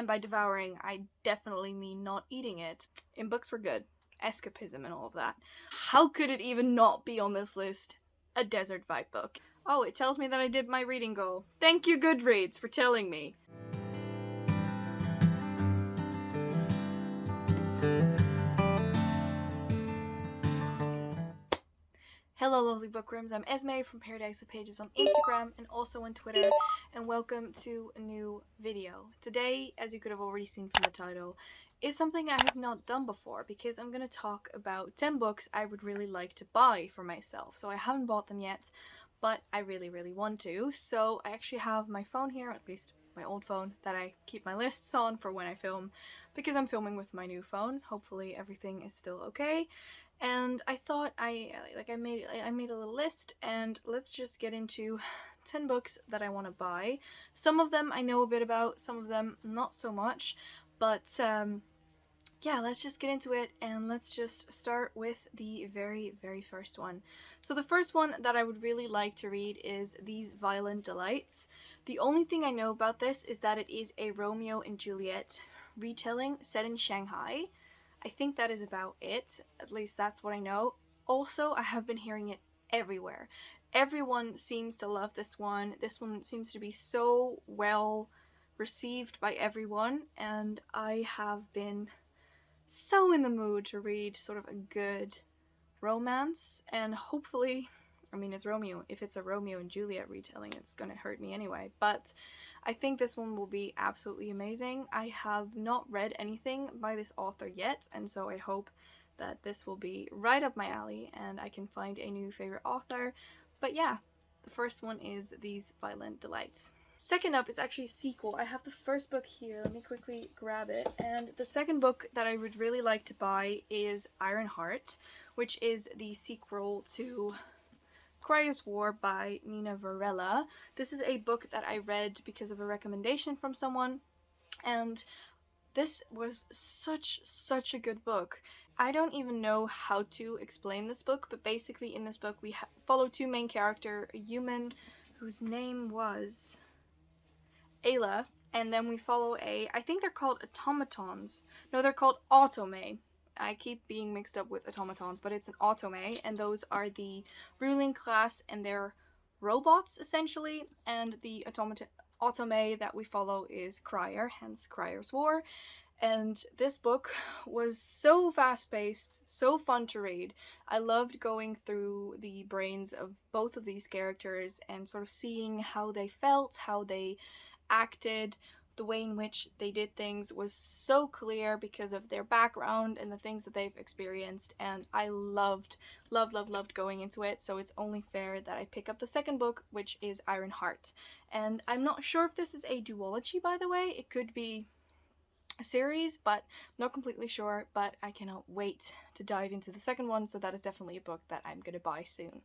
And by devouring, I definitely mean not eating it. And books were good. Escapism and all of that. How could it even not be on this list? A desert vibe book. Oh, it tells me that I did my reading goal. Thank you, Goodreads, for telling me. Hello lovely bookworms, I'm Esmay from Paradise of Pages on Instagram and also on Twitter, and welcome to a new video. Today, as you could have already seen from the title, is something I have not done before because I'm going to talk about 10 books I would really like to buy for myself. So I haven't bought them yet, but I really want to. So I actually have my phone here, at least my old phone, that I keep my lists on for when I film, because I'm filming with my new phone. Hopefully everything is still okay. And I thought I made a little list, and let's just get into 10 books that I want to buy. Some of them I know a bit about, some of them not so much, but yeah, let's just get into it, and let's just start with the very first one. So the first one that I would really like to read is These Violent Delights. The only thing I know about this is that it is a Romeo and Juliet retelling set in Shanghai. I think that is about it. At least that's what I know. Also, I have been hearing it everywhere. Everyone seems to love this one. This one seems to be so well received by everyone, and I have been so in the mood to read sort of a good romance, and hopefully, I mean, it's Romeo. If it's a Romeo and Juliet retelling, it's gonna hurt me anyway, but I think this one will be absolutely amazing. I have not read anything by this author yet, and so I hope that this will be right up my alley and I can find a new favorite author. But yeah, the first one is These Violent Delights. Second up is actually a sequel. I have the first book here. Let me quickly grab it. And the second book that I would really like to buy is Iron Heart, which is the sequel to Cryer's War by Nina Varela. This is a book that I read because of a recommendation from someone, and this was such a good book. I don't even know how to explain this book, but basically in this book we follow two main characters, a human whose name was Ayla, and then we follow I think they're called automatons. No, they're called autome. I keep being mixed up with automatons, but it's an autome, and those are the ruling class, and they're robots essentially, and the autome that we follow is Cryer, hence Cryer's War. And this book was so fast-paced, so fun to read. I loved going through the brains of both of these characters and sort of seeing how they felt, how they acted. The way in which they did things was so clear because of their background and the things that they've experienced, and I loved going into it, so it's only fair that I pick up the second book, which is Iron Heart. And I'm not sure if this is a duology, by the way. It could be a series, but I'm not completely sure, but I cannot wait to dive into the second one, so that is definitely a book that I'm gonna buy soon.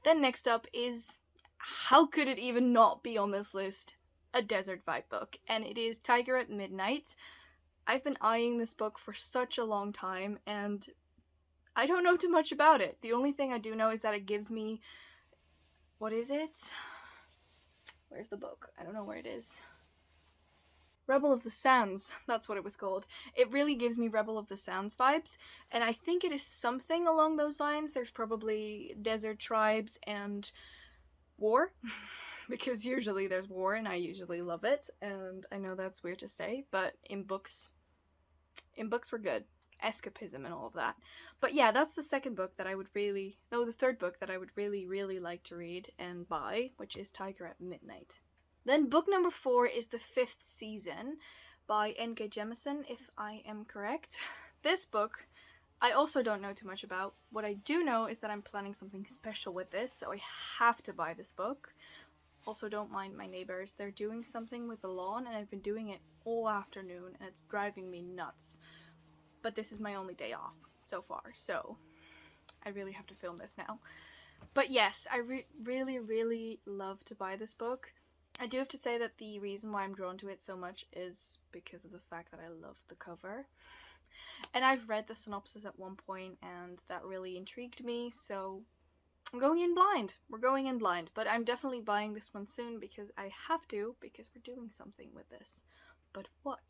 Then next up is, how could it even not be on this list? A desert vibe book, and it is Tiger at Midnight. I've been eyeing this book for such a long time, and I don't know too much about it. The only thing I do know is that it gives me, what is it? Where's the book? I don't know where it is. Rebel of the Sands, that's what it was called. It really gives me Rebel of the Sands vibes, and I think it is something along those lines. There's probably desert tribes and war. Because usually there's war, and I usually love it, and I know that's weird to say, but in books were good. Escapism and all of that. But yeah, that's the second book that I would really, no, the third book that I would really like to read and buy, which is Tiger at Midnight. Then book number 4 is The Fifth Season by N.K. Jemisin, if I am correct. This book I also don't know too much about. What I do know is that I'm planning something special with this, so I have to buy this book. Also, don't mind my neighbors. They're doing something with the lawn, and I've been doing it all afternoon, and it's driving me nuts. But this is my only day off so far, so I really have to film this now. But yes, I really love to buy this book. I do have to say that the reason why I'm drawn to it so much is because of the fact that I love the cover. And I've read the synopsis at one point, and that really intrigued me, so I'm going in blind. We're going in blind, but I'm definitely buying this one soon because I have to, because we're doing something with this. But what?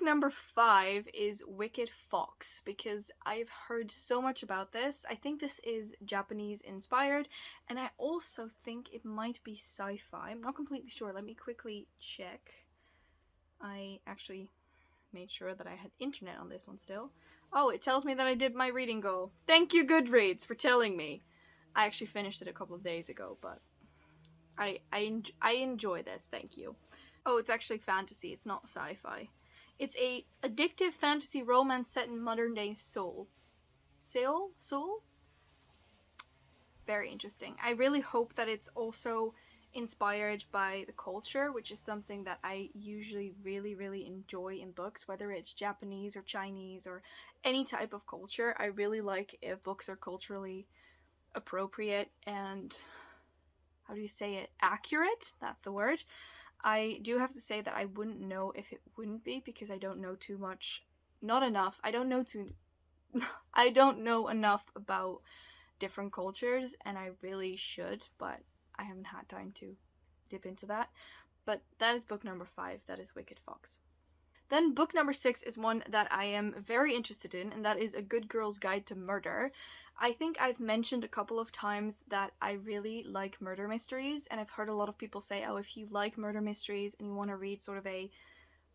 number 5 is Wicked Fox, because I've heard so much about this. I think this is Japanese inspired, and I also think it might be sci-fi. I'm not completely sure. Let me quickly check. I actually made sure that I had internet on this one still. Oh, it tells me that I did my reading goal. Thank you, Goodreads, for telling me. I actually finished it a couple of days ago, but I enjoy this, thank you. Oh, it's actually fantasy, it's not sci-fi. It's a addictive fantasy romance set in modern-day Seoul. Seoul? Very interesting. I really hope that it's also inspired by the culture, which is something that I usually really enjoy in books, whether it's Japanese or Chinese or any type of culture. I really like if books are culturally appropriate and, how do you say it, accurate? That's the word. I do have to say that I wouldn't know if it wouldn't be, because I don't know too much, not enough. I don't know enough about different cultures, and I really should, but I haven't had time to dip into that. But that is book number 5, that is Wicked Fox. Then book number 6 is one that I am very interested in, and that is A Good Girl's Guide to Murder. I think I've mentioned a couple of times that I really like murder mysteries, and I've heard a lot of people say, oh, if you like murder mysteries and you want to read sort of a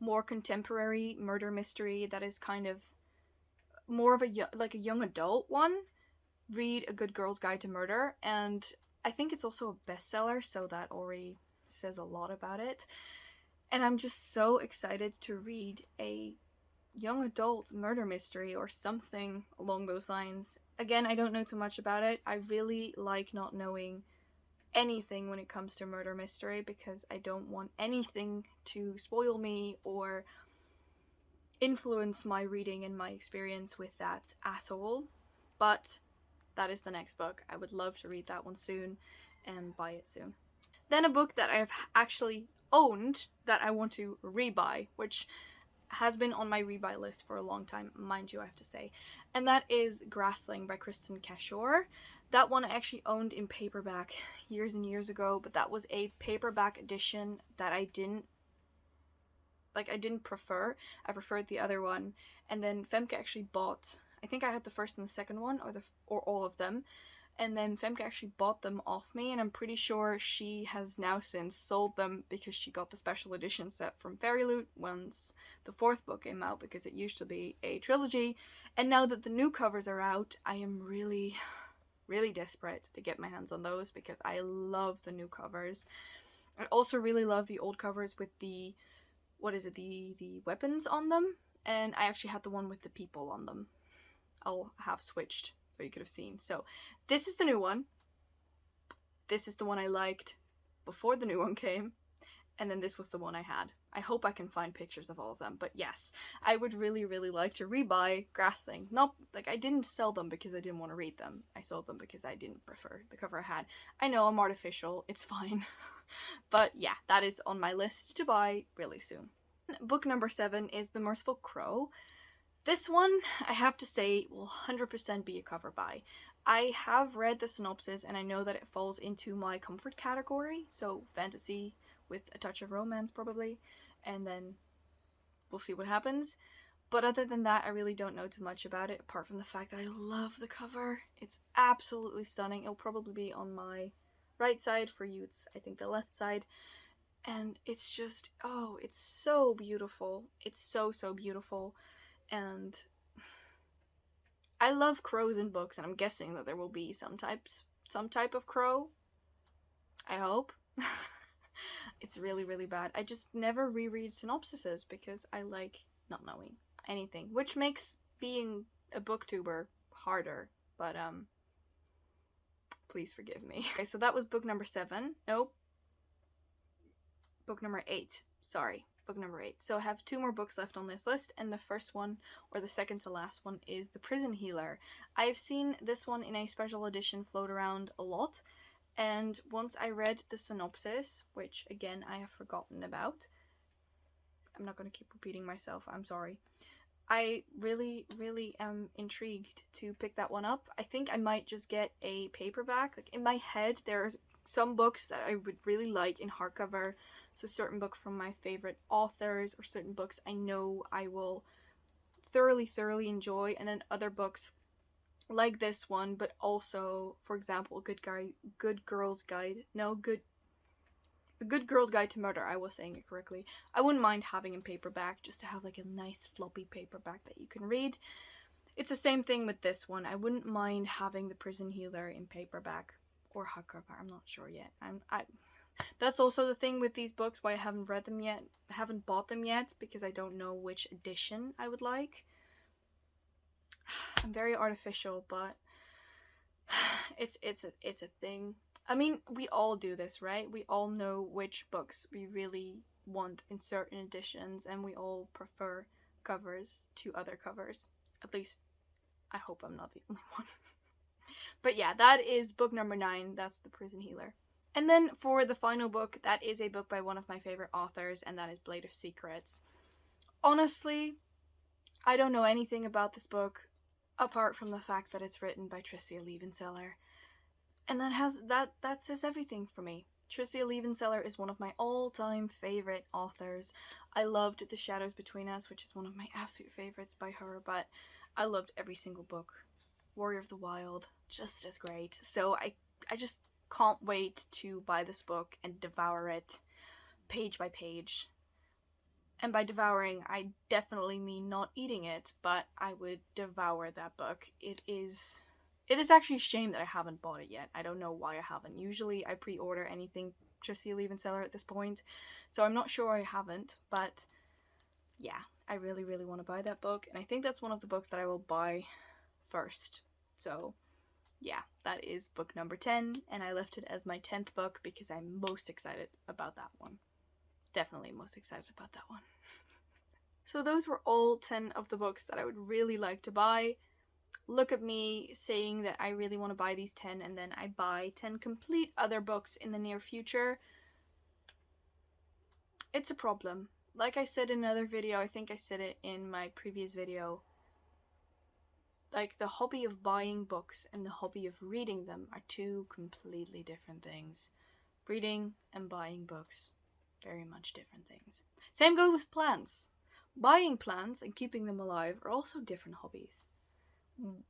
more contemporary murder mystery that is kind of more of a young adult one, read A Good Girl's Guide to Murder. And I think it's also a bestseller, so that already says a lot about it. And I'm just so excited to read a young adult murder mystery or something along those lines. Again, I don't know too much about it. I really like not knowing anything when it comes to murder mystery, because I don't want anything to spoil me or influence my reading and my experience with that at all. But that is the next book. I would love to read that one soon and buy it soon. Then a book that I've actually owned that I want to rebuy, which has been on my rebuy list for a long time, mind you, I have to say, and that is Grassling by Kristen Cashore. That one I actually owned in paperback years and years ago, but that was a paperback edition that I didn't prefer. I preferred the other one, and then Femke actually bought, I think I had the first and the second one, or all of them, and then Femke actually bought them off me, and I'm pretty sure she has now since sold them because she got the special edition set from Fairy Loot once the 4th book came out, because it used to be a trilogy. And now that the new covers are out, I am really desperate to get my hands on those, because I love the new covers. I also really love the old covers with the, the weapons on them, and I actually had the one with the people on them. I'll have switched so you could have seen. So this is the new one. This is the one I liked before the new one came, and then this was the one I had. I hope I can find pictures of all of them, but yes, I would really like to rebuy Grassling. Not, I didn't sell them because I didn't want to read them. I sold them because I didn't prefer the cover I had. I know, I'm artificial, it's fine. But yeah, that is on my list to buy really soon. Book number 7 is The Merciful Crow. This one, I have to say, will 100% be a cover buy. I have read the synopsis, and I know that it falls into my comfort category, so fantasy with a touch of romance probably, and then we'll see what happens. But other than that, I really don't know too much about it, apart from the fact that I love the cover. It's absolutely stunning. It'll probably be on my right side. For you, it's, I think, the left side. And it's just, oh, it's so beautiful. It's so beautiful. And I love crows in books, and I'm guessing that there will be some type of crow. I hope. It's really bad. I just never reread synopsises because I like not knowing anything, which makes being a booktuber harder, but please forgive me. Okay, so that was book number 7. Nope. Book number 8. Sorry. Book number 8. So I have 2 more books left on this list, and the first one, or the second to last one, is The Prison Healer. I've seen this one in a special edition float around a lot, and once I read the synopsis, which again I have forgotten about, I'm not going to keep repeating myself, I'm sorry. I really am intrigued to pick that one up. I think I might just get a paperback. Like, in my head, there's some books that I would really like in hardcover. So certain books from my favorite authors, or certain books I know I will thoroughly enjoy, and then other books like this one, but also, for example, A Good Girl's Guide to Murder. I was saying it correctly. I wouldn't mind having in paperback, just to have like a nice floppy paperback that you can read. It's the same thing with this one. I wouldn't mind having The Prison Healer in paperback or hardcover. I'm not sure yet. That's also the thing with these books, why I haven't read them yet, haven't bought them yet, because I don't know which edition I would like. I'm very artificial, but it's a thing. I mean, we all do this, right? We all know which books we really want in certain editions, and we all prefer covers to other covers. At least, I hope I'm not the only one. But yeah, that is book number 9. That's The Prison Healer. And then for the final book, that is a book by one of my favorite authors, and that is Blade of Secrets. Honestly, I don't know anything about this book, apart from the fact that it's written by Tricia Levenseller. And that says everything for me. Tricia Levenseller is one of my all-time favorite authors. I loved The Shadows Between Us, which is one of my absolute favorites by her, but I loved every single book. Warrior of the Wild, just as great. So I just can't wait to buy this book and devour it page by page. And by devouring, I definitely mean not eating it, but I would devour that book. It is actually a shame that I haven't bought it yet. I don't know why I haven't. Usually I pre-order anything Tricia Levenseller at this point, so I'm not sure I haven't, but yeah, I really want to buy that book, and I think that's one of the books that I will buy first. So yeah, that is book number 10, and I left it as my 10th book because I'm most excited about that one. Definitely most excited about that one. So those were all 10 of the books that I would really like to buy. Look at me saying that I really want to buy these 10, and then I buy 10 complete other books in the near future. It's a problem. Like I said in another video, I think I said it in my previous video, like, the hobby of buying books and the hobby of reading them are two completely different things. Reading and buying books, very much different things. Same goes with plants. Buying plants and keeping them alive are also different hobbies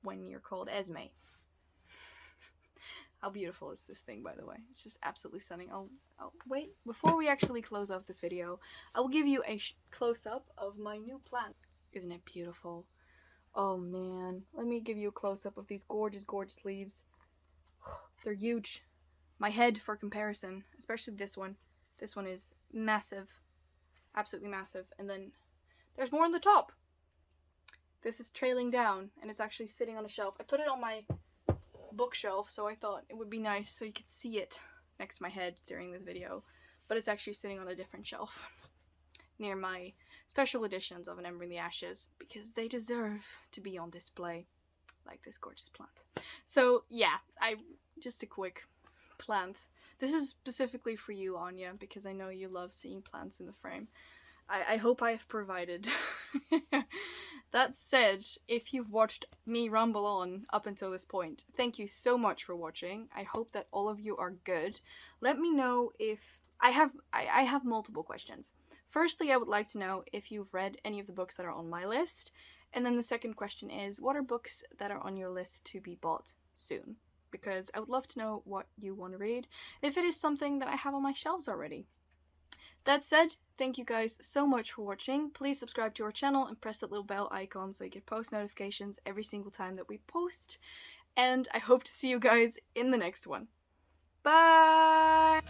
when you're called Esmay. How beautiful is this thing, by the way? It's just absolutely stunning. I'll wait, before we actually close off this video, I will give you a close-up of my new plant. Isn't it beautiful? Oh man, let me give you a close-up of these gorgeous leaves. They're huge. My head, for comparison, especially this one. This one is massive. Absolutely massive. And then there's more on the top. This is trailing down, and it's actually sitting on a shelf. I put it on my bookshelf, so I thought it would be nice so you could see it next to my head during this video. But it's actually sitting on a different shelf near my special editions of An Ember in the Ashes, because they deserve to be on display, like this gorgeous plant. So yeah, just a quick plant. This is specifically for you, Anya, because I know you love seeing plants in the frame. I hope I have provided. That said, if you've watched me ramble on up until this point, thank you so much for watching. I hope that all of you are good. Let me know if I have multiple questions. Firstly, I would like to know if you've read any of the books that are on my list. And then the second question is, what are books that are on your list to be bought soon? Because I would love to know what you want to read, if it is something that I have on my shelves already. That said, thank you guys so much for watching. Please subscribe to our channel and press that little bell icon so you get post notifications every single time that we post. And I hope to see you guys in the next one. Bye!